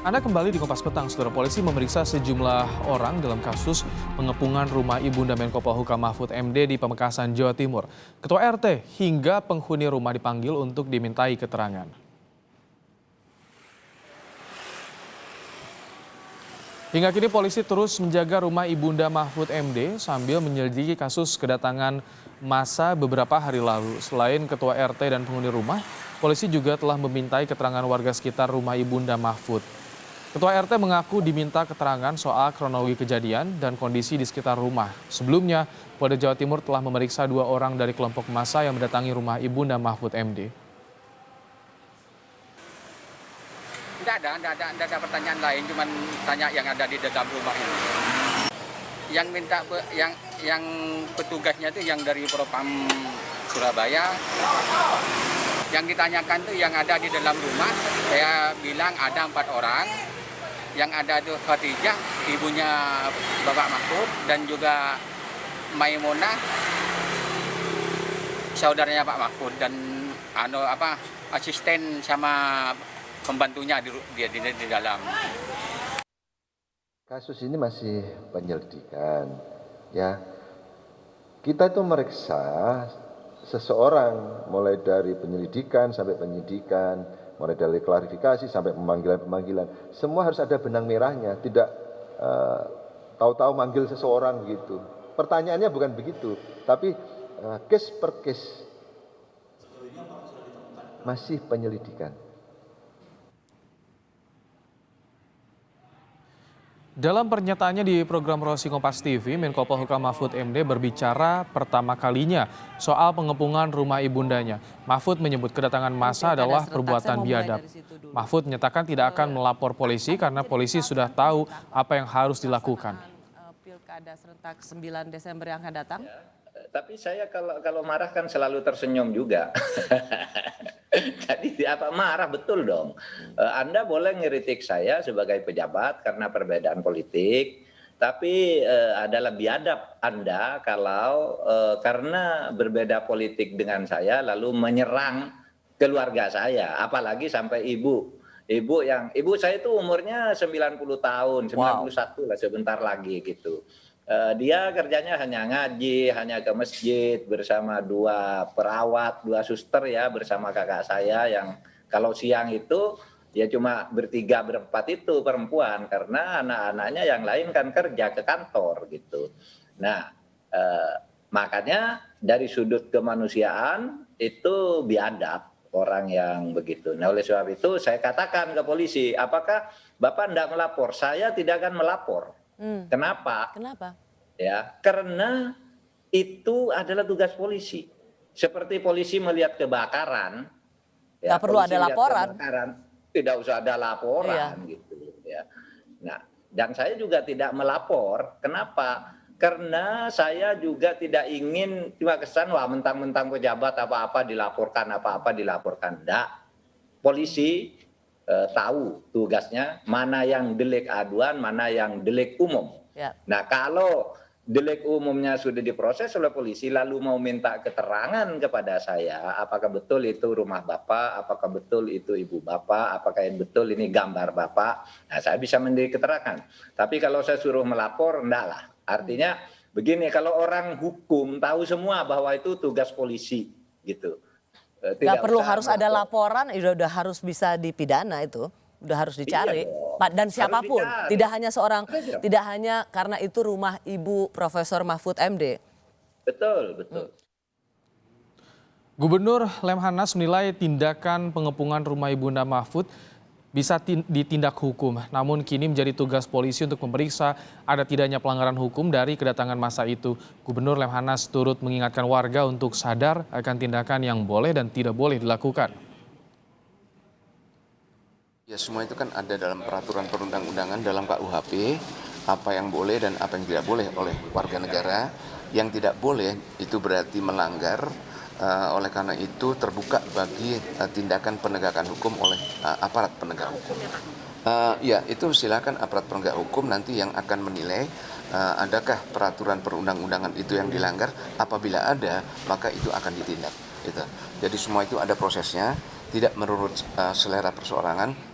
Anda kembali di Kompas Petang, Saudara. Polisi memeriksa sejumlah orang dalam kasus pengepungan rumah Ibunda Menko Polhukam Mahfud MD di Pamekasan, Jawa Timur. Ketua RT hingga penghuni rumah dipanggil untuk dimintai keterangan. Hingga kini polisi terus menjaga rumah Ibunda Mahfud MD sambil menyelidiki kasus kedatangan massa beberapa hari lalu. Selain Ketua RT dan penghuni rumah, polisi juga telah memintai keterangan warga sekitar rumah Ibunda Mahfud. Ketua RT mengaku diminta keterangan soal kronologi kejadian dan kondisi di sekitar rumah. Sebelumnya, Polda Jawa Timur telah memeriksa 2 orang dari kelompok massa yang mendatangi rumah Ibunda Mahfud MD. Tidak ada pertanyaan lain, cuman tanya yang ada di dalam rumah ini. Yang minta yang petugasnya itu yang dari Propam Surabaya. Yang ditanyakan tuh yang ada di dalam rumah, saya bilang ada 4 orang. Yang ada itu Khadijah, ibunya Bapak Mahfud, dan juga Maimunah, saudaranya Pak Mahfud, dan asisten sama pembantunya di dalam. Kasus ini masih penyelidikan, ya. Kita itu meriksa seseorang mulai dari penyelidikan sampai penyidikan, mulai dari klarifikasi sampai pemanggilan, semua harus ada benang merahnya, tidak tahu-tahu manggil seseorang begitu. Pertanyaannya bukan begitu, tapi case per case. Masih penyelidikan. Dalam pernyataannya di program Rosi Kompas TV, Menko Polhukam Mahfud MD berbicara pertama kalinya soal pengepungan rumah ibundanya. Mahfud menyebut kedatangan massa adalah perbuatan biadab. Mahfud menyatakan tidak akan melapor polisi karena polisi sudah tahu apa yang harus dilakukan. Pilkada serentak 9 Desember yang akan datang? Tapi saya kalau marah kan selalu tersenyum juga. Jadi apa marah betul dong. Anda boleh ngeritik saya sebagai pejabat karena perbedaan politik, tapi adalah biadab Anda kalau karena berbeda politik dengan saya lalu menyerang keluarga saya, apalagi sampai ibu saya itu umurnya 90 tahun, 91 lah sebentar lagi gitu. Dia kerjanya hanya ngaji, hanya ke masjid bersama 2 perawat, 2 suster ya, bersama kakak saya yang kalau siang itu ya cuma bertiga berempat itu perempuan karena anak-anaknya yang lain kan kerja ke kantor gitu. Nah makanya dari sudut kemanusiaan itu biadab orang yang begitu. Nah oleh sebab itu saya katakan ke polisi, apakah Bapak tidak melapor? Saya tidak akan melapor. Kenapa? Ya, karena itu adalah tugas polisi. Seperti polisi melihat kebakaran, ya, perlu ada laporan. Tidak usah ada laporan gitu ya. Nah, dan saya juga tidak melapor. Kenapa? Karena saya juga tidak ingin cuma kesan wah mentang-mentang pejabat apa-apa dilaporkan. Enggak. Polisi tahu tugasnya mana yang delik aduan, mana yang delik umum. Ya. Nah, kalau delik umumnya sudah diproses oleh polisi lalu mau minta keterangan kepada saya, apakah betul itu rumah Bapak, apakah betul itu ibu Bapak, apakah yang betul ini gambar Bapak, nah saya bisa memberi keterangan. Tapi kalau saya suruh melapor, enggak lah. Artinya begini, kalau orang hukum tahu semua bahwa itu tugas polisi gitu. Nggak perlu harus ada laporan, udah harus bisa dipidana itu. Udah harus dicari, Pak, dan siapapun, tidak hanya seorang, tidak hanya karena itu rumah Ibu Profesor Mahfud MD. Betul. Gubernur Lemhanas menilai tindakan pengepungan rumah Ibunda Mahfud bisa ditindak hukum. Namun kini menjadi tugas polisi untuk memeriksa ada tidaknya pelanggaran hukum dari kedatangan massa itu. Gubernur Lemhanas turut mengingatkan warga untuk sadar akan tindakan yang boleh dan tidak boleh dilakukan. Ya semua itu kan ada dalam peraturan perundang-undangan dalam KUHP, apa yang boleh dan apa yang tidak boleh oleh warga negara. Yang tidak boleh itu berarti melanggar, oleh karena itu terbuka bagi tindakan penegakan hukum oleh aparat penegak hukum. Ya itu silakan aparat penegak hukum nanti yang akan menilai adakah peraturan perundang-undangan itu yang dilanggar. Apabila ada maka itu akan ditindak. Gitu. Jadi semua itu ada prosesnya, tidak menurut selera perseorangan.